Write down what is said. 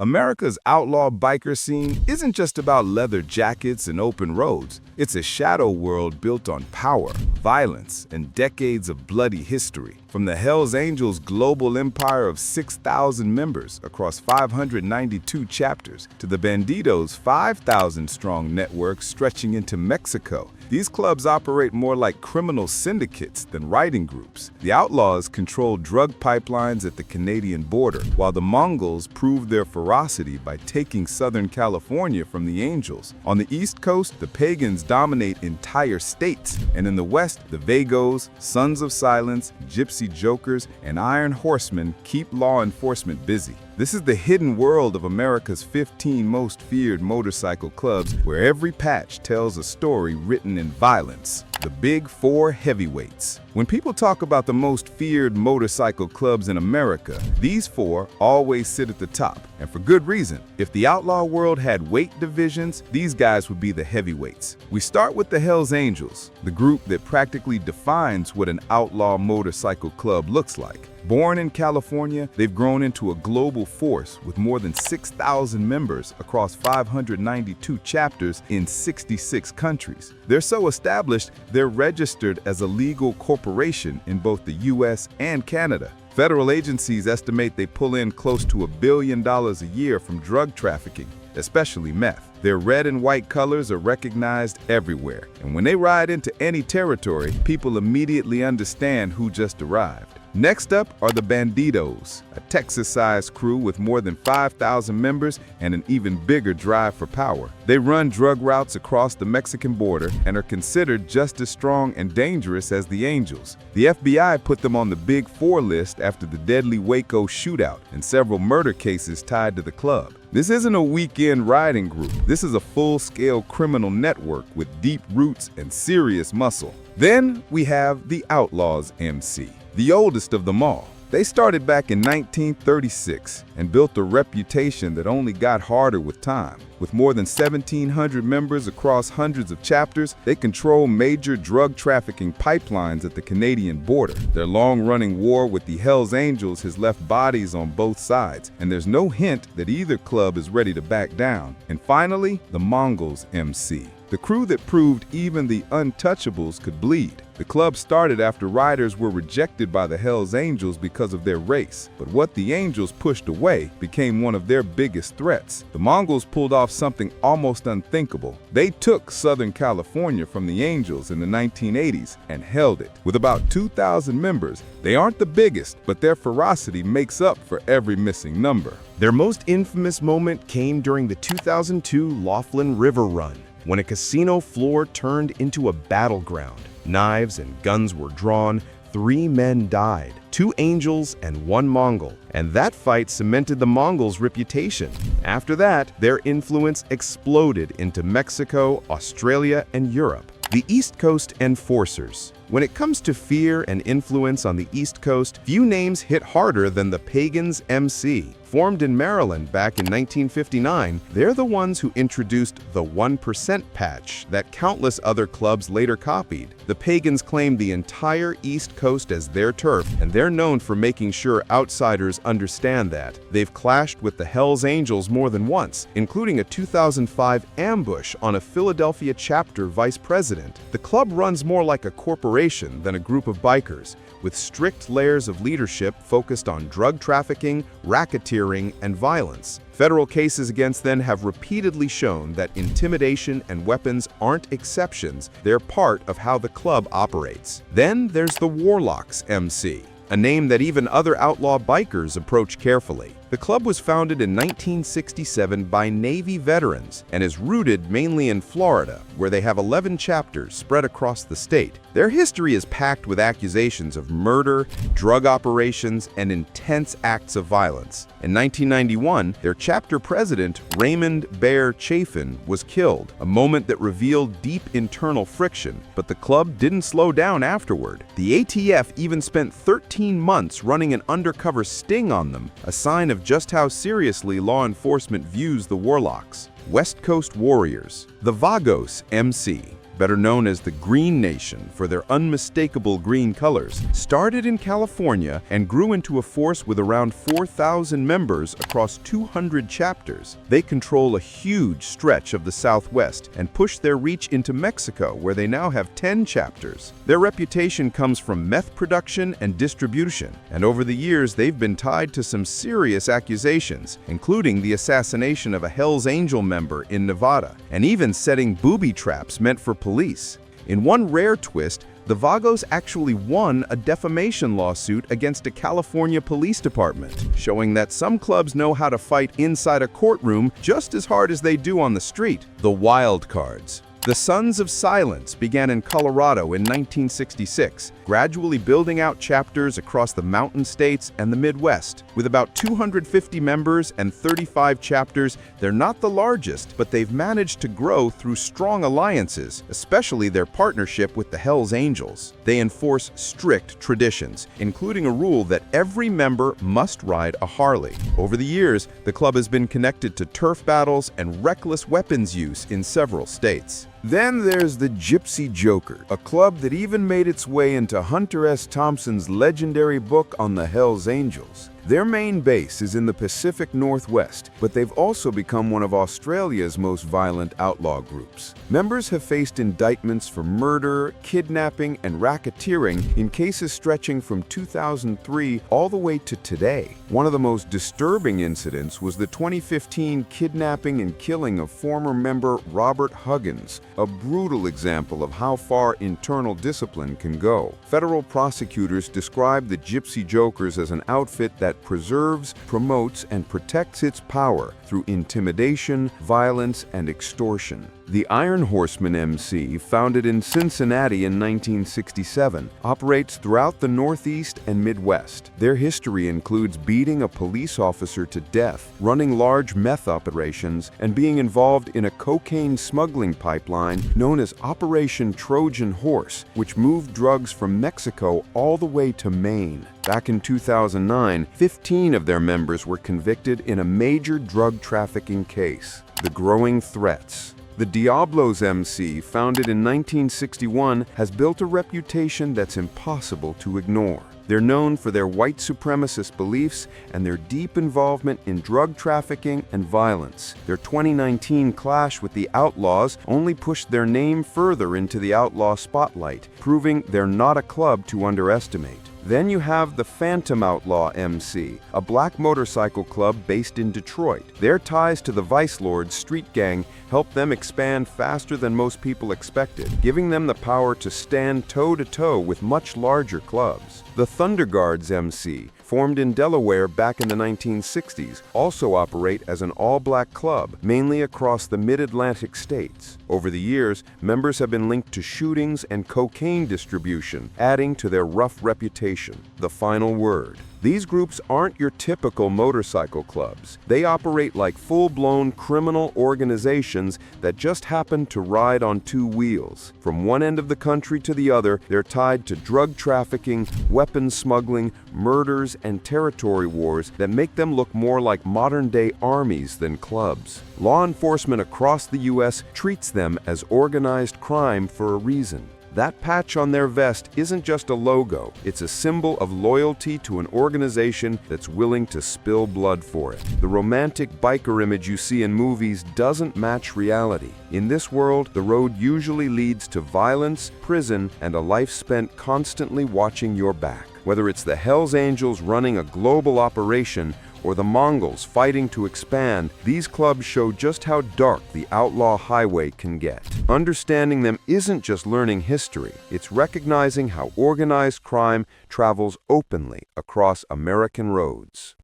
America's outlaw biker scene isn't just about leather jackets and open roads. It's a shadow world built on power, violence, and decades of bloody history. From the Hells Angels' global empire of 6,000 members across 592 chapters to the Bandidos' 5,000-strong network stretching into Mexico, these clubs operate more like criminal syndicates than riding groups. The Outlaws control drug pipelines at the Canadian border, while the Mongols prove their ferocity by taking Southern California from the Angels. On the East Coast, the Pagans dominate entire states, and in the West, the Vagos, Sons of Silence, Gypsy Jokers, and Iron Horsemen keep law enforcement busy. This is the hidden world of America's 15 most feared motorcycle clubs, where every patch tells a story written in violence. The Big Four Heavyweights. When people talk about the most feared motorcycle clubs in America, these four always sit at the top, and for good reason. If the outlaw world had weight divisions, these guys would be the heavyweights. We start with the Hells Angels, the group that practically defines what an outlaw motorcycle club looks like. Born in California, they've grown into a global force with more than 6,000 members across 592 chapters in 66 countries. They're so established, they're registered as a legal corporation in both the US and Canada. Federal agencies estimate they pull in close to $1 billion a year from drug trafficking, especially meth. Their red and white colors are recognized everywhere, and when they ride into any territory, people immediately understand who just arrived. Next up are the Bandidos, a Texas-sized crew with more than 5,000 members and an even bigger drive for power. They run drug routes across the Mexican border and are considered just as strong and dangerous as the Angels. The FBI put them on the Big Four list after the deadly Waco shootout and several murder cases tied to the club. This isn't a weekend riding group. This is a full-scale criminal network with deep roots and serious muscle. Then we have the Outlaws MC. The oldest of them all. They started back in 1936 and built a reputation that only got harder with time. With more than 1,700 members across hundreds of chapters, they control major drug trafficking pipelines at the Canadian border. Their long-running war with the Hells Angels has left bodies on both sides, and there's no hint that either club is ready to back down. And finally, the Mongols MC. The crew that proved even the untouchables could bleed. The club started after riders were rejected by the Hells Angels because of their race, but what the Angels pushed away became one of their biggest threats. The Mongols pulled off something almost unthinkable. They took Southern California from the Angels in the 1980s and held it. With about 2,000 members, they aren't the biggest, but their ferocity makes up for every missing number. Their most infamous moment came during the 2002 Laughlin River Run, when a casino floor turned into a battleground. Knives and guns were drawn, 3 men died, 2 Angels and 1 Mongol, and that fight cemented the Mongols' reputation. After that, their influence exploded into Mexico, Australia, and Europe. The East Coast Enforcers. When it comes to fear and influence on the East Coast, few names hit harder than the Pagans MC. Formed in Maryland back in 1959, they're the ones who introduced the 1% patch that countless other clubs later copied. The Pagans claimed the entire East Coast as their turf, and they're known for making sure outsiders understand that. They've clashed with the Hells Angels more than once, including a 2005 ambush on a Philadelphia chapter vice president. The club runs more like a corporation than a group of bikers, with strict layers of leadership focused on drug trafficking, racketeering, and violence. Federal cases against them have repeatedly shown that intimidation and weapons aren't exceptions, they're part of how the club operates. Then there's the Warlocks MC, a name that even other outlaw bikers approach carefully. The club was founded in 1967 by Navy veterans and is rooted mainly in Florida, where they have 11 chapters spread across the state. Their history is packed with accusations of murder, drug operations, and intense acts of violence. In 1991, their chapter president, Raymond Bear Chafin, was killed, a moment that revealed deep internal friction, but the club didn't slow down afterward. The ATF even spent 13 months running an undercover sting on them, a sign of just how seriously law enforcement views the Warlocks. West Coast Warriors. The Vagos MC. better known as the Green Nation for their unmistakable green colors, started in California and grew into a force with around 4,000 members across 200 chapters. They control a huge stretch of the Southwest and push their reach into Mexico, where they now have 10 chapters. Their reputation comes from meth production and distribution, and over the years they've been tied to some serious accusations, including the assassination of a Hells Angel member in Nevada, and even setting booby traps meant for police. In one rare twist, the Vagos actually won a defamation lawsuit against a California police department, showing that some clubs know how to fight inside a courtroom just as hard as they do on the street. The Wild Cards. The Sons of Silence began in Colorado in 1966, gradually building out chapters across the Mountain States and the Midwest. With about 250 members and 35 chapters, they're not the largest, but they've managed to grow through strong alliances, especially their partnership with the Hells Angels. They enforce strict traditions, including a rule that every member must ride a Harley. Over the years, the club has been connected to turf battles and reckless weapons use in several states. Then there's the Gypsy Joker, a club that even made its way into Hunter S. Thompson's legendary book on the Hells Angels. Their main base is in the Pacific Northwest, but they've also become one of Australia's most violent outlaw groups. Members have faced indictments for murder, kidnapping, and racketeering in cases stretching from 2003 all the way to today. One of the most disturbing incidents was the 2015 kidnapping and killing of former member Robert Huggins, a brutal example of how far internal discipline can go. Federal prosecutors described the Gypsy Jokers as an outfit that preserves, promotes, and protects its power through intimidation, violence, and extortion. The Iron Horseman MC, founded in Cincinnati in 1967, operates throughout the Northeast and Midwest. Their history includes beating a police officer to death, running large meth operations, and being involved in a cocaine smuggling pipeline known as Operation Trojan Horse, which moved drugs from Mexico all the way to Maine. Back in 2009, 15 of their members were convicted in a major drug trafficking case. The growing threats. The Diablos MC, founded in 1961, has built a reputation that's impossible to ignore. They're known for their white supremacist beliefs and their deep involvement in drug trafficking and violence. Their 2019 clash with the Outlaws only pushed their name further into the outlaw spotlight, proving they're not a club to underestimate. Then you have the Phantom Outlaw MC, a black motorcycle club based in Detroit. Their ties to the Vice Lords street gang helped them expand faster than most people expected, giving them the power to stand toe-to-toe with much larger clubs. The Thunder Guards MC, formed in Delaware back in the 1960s, also operate as an all-black club, mainly across the mid-Atlantic states. Over the years, members have been linked to shootings and cocaine distribution, adding to their rough reputation. The final word. These groups aren't your typical motorcycle clubs. They operate like full-blown criminal organizations that just happen to ride on two wheels. From one end of the country to the other, they're tied to drug trafficking, weapons smuggling, murders, and territory wars that make them look more like modern-day armies than clubs. Law enforcement across the U.S. treats them as organized crime for a reason. That patch on their vest isn't just a logo, it's a symbol of loyalty to an organization that's willing to spill blood for it. The romantic biker image you see in movies doesn't match reality. In this world, the road usually leads to violence, prison, and a life spent constantly watching your back. Whether it's the Hells Angels running a global operation or the Mongols fighting to expand, these clubs show just how dark the outlaw highway can get. Understanding them isn't just learning history, it's recognizing how organized crime travels openly across American roads.